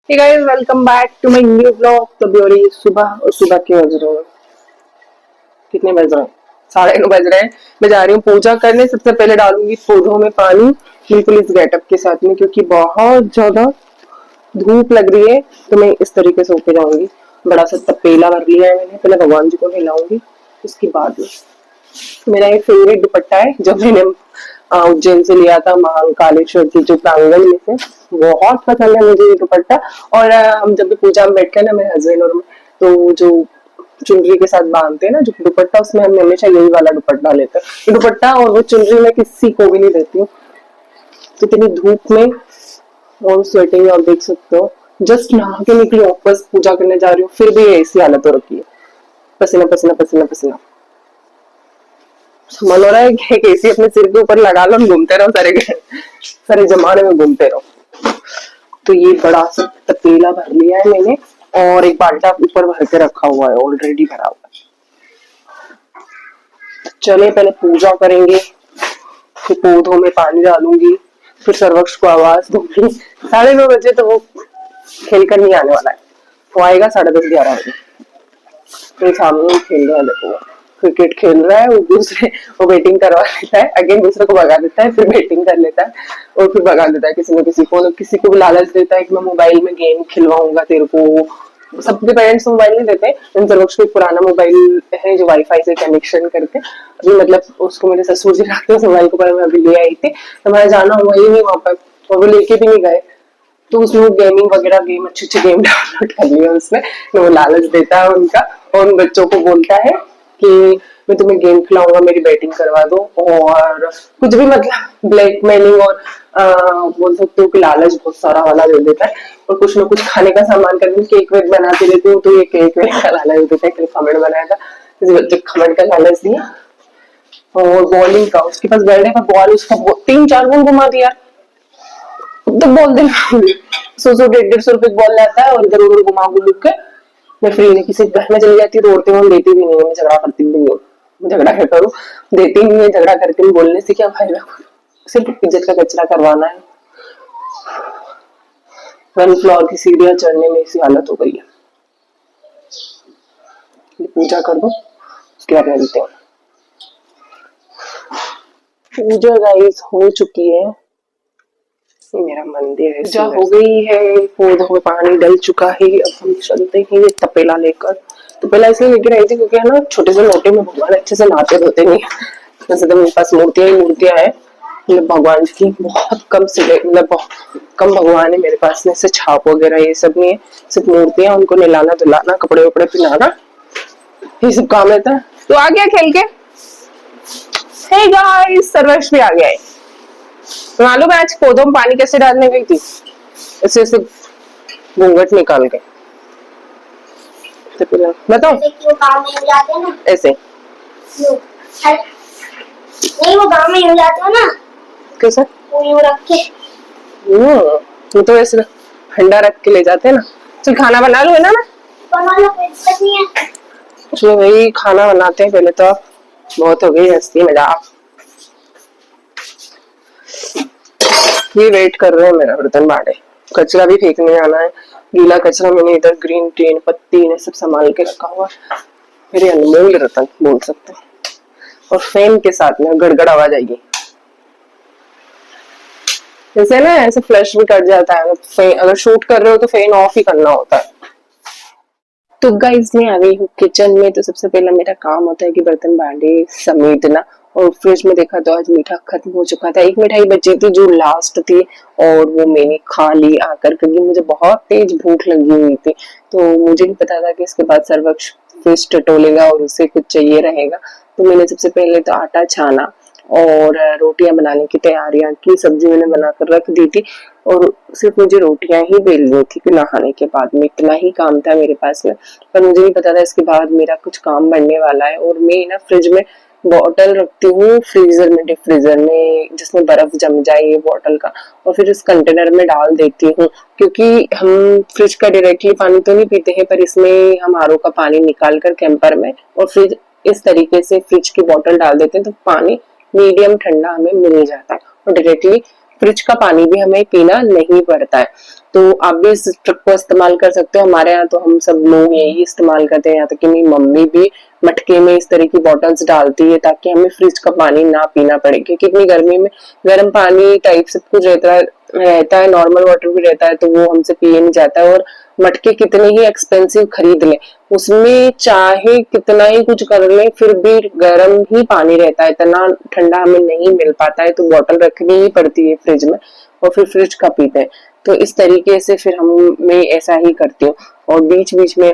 Hey guys, welcome back to my new blog. तो अभी हो रही है सुबह और सुबह के बज रहे हैं, कितने बज रहे हैं? 9:30 बज रहे हैं। मैं जा रही हूँ पूजा करने। सबसे पहले डालूंगी पौधों में पानी, बिल्कुल इस गेटअप के साथ में, क्योंकि बहुत ज्यादा धूप लग रही है। तो मैं इस तरीके से होके जाऊंगी। बड़ा सा तपेला भर लिया है मैंने, पहले भगवान जी को हिलाऊंगी, उसके बाद में मेरा एक फेवरेट दुपट्टा है जो मैंने उज्जैन से लिया था, महाकालेश्वर की जो प्रांगण में से। बहुत पसंद है मुझे ये दुपट्टा। और हम जब भी पूजा में बैठते हैं ना, मेरे हस्बैंड और मैं, तो जो चुनरी के साथ बांधते हैं ना जो दुपट्टा, उसमें हम हमेशा यही वाला दुपट्टा लेते हैं। ये दुपट्टा और वो चुनरी मैं किसी को भी नहीं देती हूँ। तो इतनी धूप में और स्वेटिंग आप देख सकते हो। जस्ट नहा के निकली हूँ, बस पूजा करने जा रही हूँ, फिर भी ऐसी हालत हो रखी है, पसीना पसीना पसीना पसीना। मन हो रहा है कि एक एसी अपने सिर के ऊपर लगा लो, घूमते रहो, सारे जमाने में घूमते रहो। तो ये बड़ा सा तपेला भर लिया है मैंने, और एक बाल्टा ऊपर भर के रखा हुआ है, ऑलरेडी भरा हुआ है। चले पहले पूजा करेंगे, फिर पौधों में पानी डालूंगी, फिर सर्वक्ष को आवाज दूंगी। 9:30 बजे तो वो खेल कर नहीं आने वाला है, वो आएगा 10:30-11 बजे। तो सामने ही खेल रहा है, देखो क्रिकेट खेल रहा है। वो बैटिंग करवा लेता है, अगेन दूसरे को भगा देता है, फिर बैटिंग कर लेता है, और फिर भगा देता है किसी न किसी को। किसी को भी लालच देता है कि मैं मोबाइल में गेम खिलवाऊंगा तेरे को। सबके पेरेंट्स मोबाइल नहीं देते। इन सर्वक्ष को एक पुराना मोबाइल है जो वाईफाई से कनेक्शन करके, अभी मतलब उसको मेरे ससुर जी रखते हैं मोबाइल को, पर मैं अभी ले आई थी, तो हमारा जाना हुआ ही नहीं वहां पर, और वो लेके भी नहीं गए। तो उसमें वो गेमिंग वगैरह गेम अच्छे अच्छे गेम डाउनलोड कर लिए उसने। तो वो लालच देता है उनका, और उन बच्चों को बोलता है कि मैं तुम्हें गेम खिलाऊंगा, मेरी बैटिंग करवा दो, और कुछ भी मतलब ब्लैकमेलिंग और बोल सकते हो कि लालच बहुत सारा वाला दे देता है। और कुछ ना कुछ खाने का सामान कर, केक वेक बनाते रहती हूँ, तो ये केक वेक का लालच देता है। कल खमण बनाया था, किसी बच्चे खमण का लालच दिया। और बॉलिंग का, उसके पास बैठने का बॉल, उसका 3-4 गुण घुमा दिया। तो बोल देना 100-150 रुपए बॉल लाता है, और इधर उधर घुमा घुमा के मैं फ्री नहीं। किसी घर में चली जाती रोडते हुए, देती भी नहीं है, मैं झगड़ा करती भी नहीं हूँ। झगड़ा क्या करूँ, देती नहीं है, झगड़ा करके बोलने से क्या फायदा। सिर्फ इज्जत का कचरा करवाना है। 1 फ्लोर की सीढ़ियां चढ़ने में ऐसी हालत हो गई है। पूजा कर दो, उसके बाद मिलते हैं। पूजा गाइस हो चुकी है, ये मेरा मंदिर है। पूजा हो गई है, पौधों में पानी डल चुका है। अब हम चलते हैं ये तपेला लेकर। तपेला इसलिए लेकर आई थी क्योंकि है ना, छोटे से लोटे में भगवान अच्छे से नहाते धोते नहीं। वैसे तो मेरे पास मूर्तियां ही मूर्तियां है, मतलब भगवान जी की बहुत कम से मतलब बहुत कम भगवान है मेरे पास में। से छाप वगैरह ये सब नहीं है, सिर्फ मूर्तियां, उनको नहलाना धुलाना, कपड़े वपड़े पहनाना, ये सब काम रहता है। तो आ गया खेल के। हे गाइस, सर्वक्ष भी आ गया है। मालूम है आज पौधों में पानी कैसे डालने गई थी? ऐसे ऐसे घूंघट निकाल के। बताओ ऐसे नहीं, वो गाँव में यूं जाते हो ना, कैसे वो यूं रख के। वो तो ऐसे ठंडा रख के ले जाते हैं ना। चल खाना बना लो, है ना? बना लो, नहीं है। चलो भाई खाना बनाते हैं पहले तो। बहुत हो गई हंसी मजाक, ये वेट कर रहे हैं मेरा बर्तन बांटे। कचरा भी फेंकने आना है, गीला कचरा मैंने इधर ग्रीन टी पत्ती ने सब संभाल के रखा हुआ। मेरे अनमोल रतन बोल सकते हैं। और फैन के साथ में गड़गड़ आवाज आएगी, जैसे ना ऐसे फ्लश भी कट जाता है। अगर शूट कर रहे हो तो फैन ऑफ ही करना होता है। तो गाइस मैं आ गई हूँ किचन में। तो सबसे पहला मेरा काम होता है कि बर्तन भांडे समेटना। और फ्रिज में देखा तो आज मीठा खत्म हो चुका था, एक मिठाई बची थी जो लास्ट थी, और वो मैंने खा ली आकर, क्योंकि मुझे बहुत तेज भूख लगी हुई थी। तो मुझे नहीं पता था कि इसके बाद सर्वक्ष फिश टटोलेगा और उसे कुछ चाहिए रहेगा। तो मैंने सबसे पहले तो आटा छाना और रोटियां बनाने की तैयारियां की। सब्जी मैंने बनाकर रख दी थी, और सिर्फ मुझे रोटियां ही बेलनी थी कि नहाने के बाद में। इतना ही काम था मेरे पास में, पर मुझे नहीं पता था इसके बाद मेरा कुछ काम बनने वाला है। और मैं ना फ्रिज में बॉटल रखती हूँ, फ्रीजर में, डीप फ्रीजर में, जिसमें बर्फ जम जाए ये बॉटल का, और फिर इस कंटेनर में डाल देती हूँ। क्योंकि हम फ्रिज का डायरेक्टली पानी तो नहीं पीते हैं, पर इसमें हम आरओ का पानी निकाल कर कैंपर में, और फ्रिज इस तरीके से फ्रिज की बॉटल डाल देते हैं, तो पानी मीडियम ठंडा हमें मिल जाता है, और डायरेक्टली फ्रिज का पानी भी हमें पीना नहीं पड़ता है। तो आप भी इस ट्रिक को इस्तेमाल कर सकते हो। हमारे यहाँ तो हम सब लोग यही इस्तेमाल करते हैं, यहाँ तक कि मेरी मम्मी भी मटके में इस तरह की बॉटल्स डालती है ताकि हमें फ्रिज का पानी ना पीना पड़े, क्योंकि इतनी गर्मी में गर्म पानी टाइप सब कुछ रहता है, नॉर्मल वाटर भी रहता है, तो वो हमसे पिए नहीं जाता है। और मटके कितने ही एक्सपेंसिव खरीद लें, उसमें चाहे कितना ही कुछ कर लें, फिर भी गर्म ही पानी रहता है, इतना ठंडा हमें नहीं मिल पाता है, तो बॉटल रखनी ही पड़ती है फ्रिज में और फिर फ्रिज का पीते हैं। तो इस तरीके से फिर मैं ऐसा ही करती हूँ। और बीच बीच में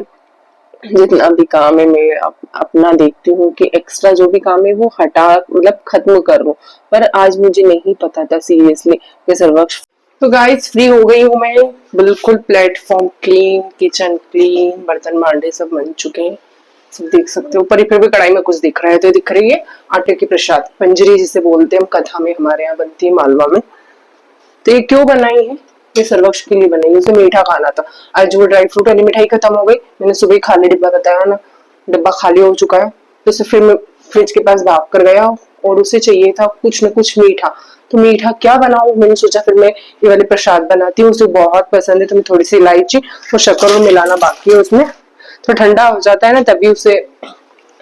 जितना भी काम है मैं अपना देखती हूँ कि एक्स्ट्रा जो भी काम है वो हटा मतलब खत्म कर लूं, पर आज मुझे नहीं पता था सीरियसली कि सर्वक्ष। तो गाइस फ्री हो गई हूँ मैं, बिल्कुल प्लेटफॉर्म क्लीन, किचन क्लीन, बर्तन भांडे सब बन चुके हैं, सब देख सकते हो। ऊपर फिर भी कढ़ाई में कुछ दिख रहा है, तो दिख रही है आटे की प्रसाद, पंजरी जिसे बोलते हैं हम, कथा में हमारे यहाँ बनती है मालवा में। तो ये क्यों बनाई है, ये सर्वक्ष के लिए बनाई है, उसे मीठा खाना था। आज वो ड्राई फ्रूट वाली मिठाई खत्म हो गई, मैंने सुबह ही खाली डिब्बा बताया ना, डिब्बा खाली हो चुका है, तो उसे फिर मैं फ्रिज के पास भाग कर गया और उसे चाहिए था कुछ न कुछ मीठा। तो मीठा क्या बनाऊं, मैंने सोचा फिर मैं ये वाली प्रसाद बनाती हूँ, उसे बहुत पसंद है, तो मैं थोड़ी सी इलायची और शक्कर मिलाना बाकी है उसमें, तो ठंडा हो जाता है ना तभी उसे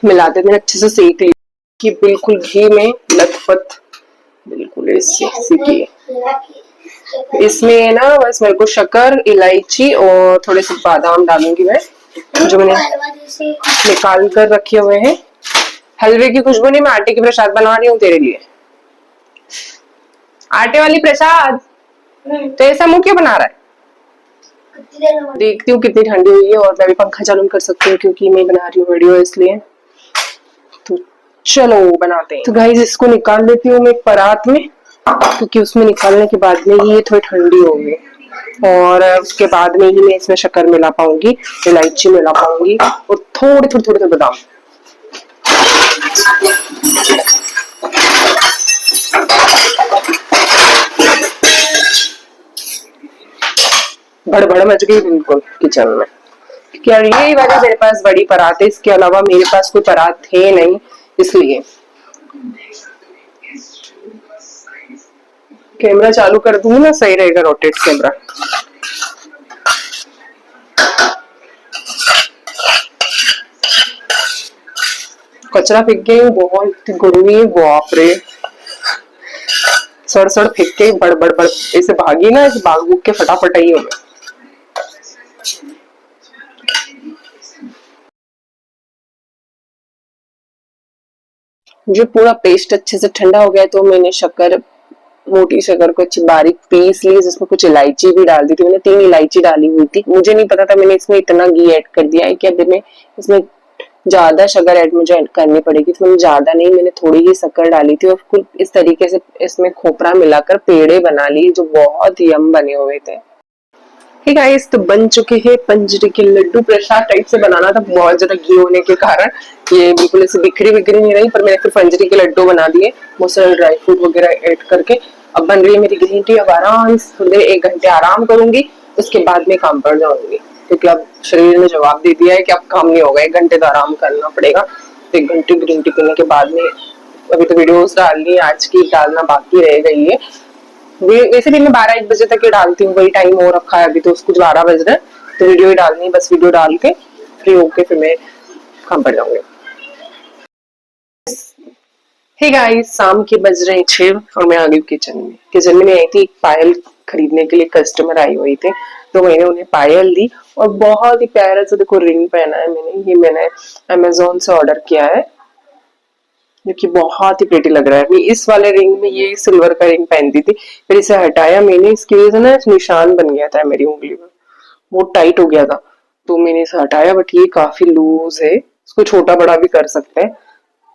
मिलाते थे, अच्छे से सेक लिया कि बिल्कुल घी में लथपथ, बिल्कुल ऐसी की। इसमें है ना बस मेरे को शक्कर, इलायची और थोड़े से बादाम डालूंगी मैं, जो मैंने निकाल कर रखे हुए हैं। हलवे की खुशबू नहीं, मैं आटे की प्रसाद बना रही हूँ तेरे लिए, आटे वाली प्रसाद। तो ऐसा मुंह क्यों बना रहा है? देखती हूँ कितनी ठंडी हुई है, और मैं भी पंखा चालू कर सकती हूँ क्योंकि मैं बना रही हूँ वीडियो इसलिए। तो चलो बनाते हैं। तो गाइस इसको निकाल लेती हूँ मैं एक परात में, क्योंकि उसमें निकालने के बाद में ही ये थोड़ी ठंडी होगी, और उसके बाद में ही मैं इसमें शक्कर मिला पाऊंगी, इलायची मिला पाऊंगी और थोड़े थोड़े थोड़े बादाम। भड़बड़ मच गई बिल्कुल किचन में, क्या यही वजह मेरे पास बड़ी परात है, इसके अलावा मेरे पास कोई परात है नहीं, इसलिए। कैमरा चालू कर दूंगी ना, सही रहेगा रोटेट कैमरा। कचरा फेंक गई हूँ, बहुत गुरुई है, बाप रे, सड़ सड़ फेंक के बड़ बड़ बड़ ऐसे भागी ना, ऐसे भाग भूग के फटाफट आई हूँ मैं। जो पूरा पेस्ट अच्छे से ठंडा हो गया, तो मैंने शक्कर, मोटी शक्कर को अच्छी बारीक पीस ली, जिसमें कुछ इलायची भी डाल दी थी मैंने, 3 इलायची डाली हुई थी, मुझे नहीं पता था मैंने इसमें इतना घी ऐड कर दिया है कि अब मैं इसमें ज्यादा शक्कर ऐड मुझे करनी पड़ेगी, तो मैंने ज्यादा नहीं, मैंने थोड़ी ही शक्कर डाली थी, और कुछ इस तरीके से इसमें खोपरा मिलाकर पेड़े बना लिए, जो बहुत यम बने हुए थे। हे गाइस, तो बन चुके हैं पंजरी के लड्डू। प्रसाद टाइप से बनाना था, बहुत ज्यादा घी होने के कारण ये बिल्कुल ऐसे बिखरी बिखरी नहीं रही, पर मैंने फिर पंजरी के लड्डू बना दिए, बहुत सारे ड्राई फ्रूट वगैरह ऐड करके। अब बन रही है मेरी ग्रीन टी, अब आराम से 1 घंटे आराम करूंगी, उसके बाद में काम पर जाऊंगी, क्योंकि अब शरीर ने जवाब दे दिया है कि अब काम नहीं होगा, 1 घंटे तो आराम करना पड़ेगा। तो 1 घंटे ग्रीन टी पीने के बाद में, अभी तो वीडियोस डालनी है, आज की डालना बाकी रह गई है, वैसे भी मैं 12-1 बजे तक ही डालती हूँ, वही टाइम हो रखा है, अभी तो कुछ 12 बज रहे हैं, तो वीडियो ही डालनी है, बस वीडियो डाल के फ्री होके फिर मैं काम पर जाऊंगी। हे गाइस, शाम के बज रहे हैं 6 और मैं आ गई किचन में। किचन में आई थी, एक पायल खरीदने के लिए कस्टमर आई हुई थे, तो मैंने उन्हें पायल दी, और बहुत ही प्यारा सा देखो रिंग पहना है मैंने, ये मैंने अमेजोन से ऑर्डर किया है, जो कि बहुत ही प्रेटी लग रहा है। मैं इस वाले रिंग में ये सिल्वर का रिंग पहनती थी, फिर इसे हटाया मैंने, इसकी वजह से ना निशान बन गया था मेरी उंगली में, बहुत टाइट हो गया था, तो मैंने इसे हटाया, बट ये काफी लूज है, इसको छोटा बड़ा भी कर सकते हैं,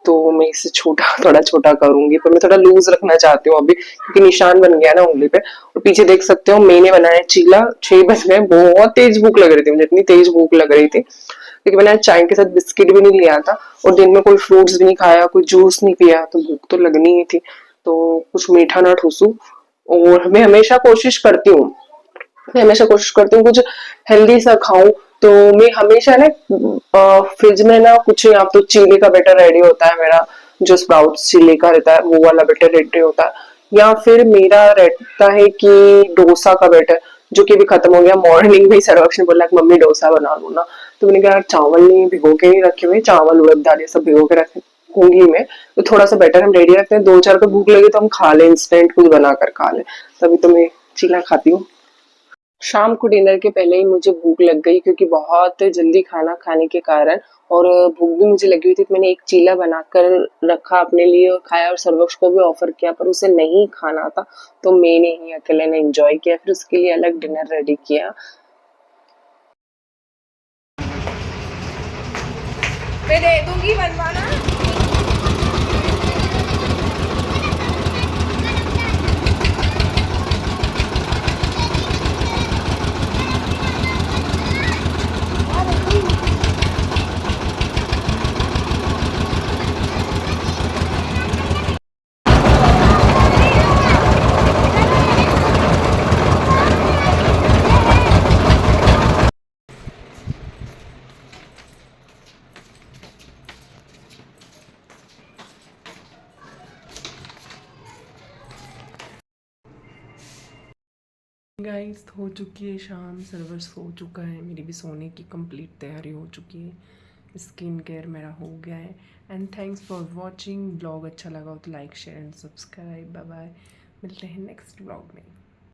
तो मैं इसे थोड़ा छोटा करूंगी, पर मैं थोड़ा लूज रखना चाहती हूँ अभी, क्योंकि निशान बन गया ना उंगली पे। और पीछे देख सकते हो मैंने बनाया चीला, 6 बज गए, बहुत तेज भूख लग रही थी मुझे, इतनी तेज भूख लग रही थी, क्योंकि मैंने चाय के साथ बिस्किट भी नहीं लिया था, और दिन में कोई फ्रूट्स भी नहीं खाया, कोई जूस नहीं पिया, तो भूख तो लगनी ही थी, तो कुछ मीठा ना ठूसू। और मैं हमेशा कोशिश करती हूँ, कुछ हेल्दी सा खाऊं, तो मैं हमेशा ना फ्रिज में ना कुछ, या तो चीले का बैटर रेडी होता है मेरा, जो स्प्राउट चीले का रहता है वो वाला बैटर रेडी होता है, या फिर मेरा रहता है कि डोसा का बैटर, जो कि भी खत्म हो गया। मॉर्निंग में ही सर्वक्ष ने बोला कि मम्मी डोसा बना लो ना, तो मैंने कहा यार चावल नहीं भिगो के नहीं रखे हुए, चावल उड़द दाल ये सब भिगो के रखूंगी मैं, तो थोड़ा सा बेटर हम रेडी रखते हैं, 2-4 को भूख लगी तो हम खा लें, इंस्टेंट कुछ बनाकर खा लें। तभी तो मैं चीला खाती हूँ। शाम को डिनर के पहले ही मुझे भूख लग गई, क्योंकि बहुत जल्दी खाना खाने के कारण, और भूख भी मुझे लगी हुई थी, तो मैंने एक चीला बनाकर रखा अपने लिए और खाया, और सर्वक्ष को भी ऑफर किया, पर उसे नहीं खाना था, तो मैंने ही अकेले ने एंजॉय किया, फिर उसके लिए अलग डिनर रेडी किया। मैं दे दूंगी बनवाना। गाइस हो चुकी है शाम, सर्वर सो चुका है, मेरी भी सोने की कंप्लीट तैयारी हो चुकी है, स्किन केयर मेरा हो गया है। And thanks for watching. Blog अच्छा लगा हो तो like share and subscribe. Bye bye, मिलते हैं नेक्स्ट ब्लॉग में।